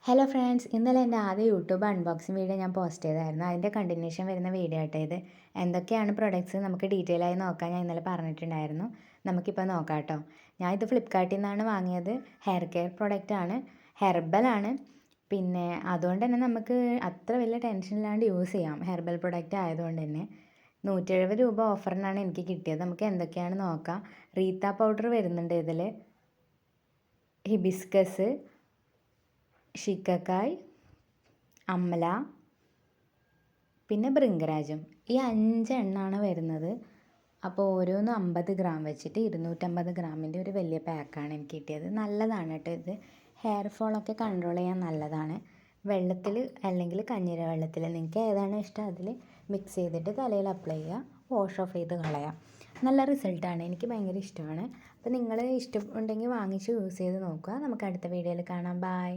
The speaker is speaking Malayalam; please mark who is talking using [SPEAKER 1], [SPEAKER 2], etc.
[SPEAKER 1] ഹലോ ഫ്രണ്ട്സ്, ഇന്നലെ എൻ്റെ ആദ്യ യൂട്യൂബ് അൺബോക്സിങ് വീഡിയോ ഞാൻ പോസ്റ്റ് ചെയ്തായിരുന്നു. അതിൻ്റെ കണ്ടിന്യൂഷൻ വരുന്ന വീഡിയോ ആയിട്ട് ഇത്. എന്തൊക്കെയാണ് പ്രൊഡക്ട്സ് നമുക്ക് ഡീറ്റെയിൽ ആയി നോക്കാൻ ഞാൻ ഇന്നലെ പറഞ്ഞിട്ടുണ്ടായിരുന്നു. നമുക്കിപ്പോൾ നോക്കാം കേട്ടോ. ഞാൻ ഇത് ഫ്ലിപ്കാർട്ടിൽ നിന്നാണ് വാങ്ങിയത്. ഹെയർ കെയർ പ്രൊഡക്റ്റാണ്, ഹെർബലാണ്. പിന്നെ അതുകൊണ്ട് തന്നെ നമുക്ക് അത്ര വലിയ ടെൻഷൻ ഇല്ലാണ്ട് യൂസ് ചെയ്യാം. ഹെർബൽ പ്രൊഡക്റ്റ് ആയതുകൊണ്ട് തന്നെ 170 രൂപ ഓഫറിനാണ് എനിക്ക് കിട്ടിയത്. നമുക്ക് എന്തൊക്കെയാണ് നോക്കാം. റീത്ത പൗഡർ വരുന്നുണ്ട് ഇതിൽ, ഹിബിസ്കസ്, ഷിക്കക്കായ്, അമല, പിന്നെ ഭൃംഗരാജം. ഈ 5 എണ്ണമാണ് വരുന്നത്. അപ്പോൾ ഓരോന്നും 50 ഗ്രാം വെച്ചിട്ട് 250 ഗ്രാമിൻ്റെ ഒരു വലിയ പാക്കാണ് എനിക്ക് കിട്ടിയത്. നല്ലതാണ് കേട്ടോ ഇത്. ഹെയർ ഫോളൊക്കെ കൺട്രോൾ ചെയ്യാൻ നല്ലതാണ്. വെള്ളത്തിൽ അല്ലെങ്കിൽ കഞ്ഞിര വെള്ളത്തിൽ നിങ്ങൾക്ക് ഏതാണ് ഇഷ്ടം അതിൽ മിക്സ് ചെയ്തിട്ട് തലയിൽ അപ്ലൈ ചെയ്യുക, വാഷ് ഓഫ് ചെയ്ത് കളയാം. നല്ല റിസൾട്ടാണ്, എനിക്ക് ഭയങ്കര ഇഷ്ടമാണ്. അപ്പോൾ നിങ്ങൾ ഇഷ്ടമുണ്ടെങ്കിൽ വാങ്ങിച്ച് യൂസ് ചെയ്ത് നോക്കുക. നമുക്ക് അടുത്ത വീഡിയോയിൽ കാണാം. ബൈ.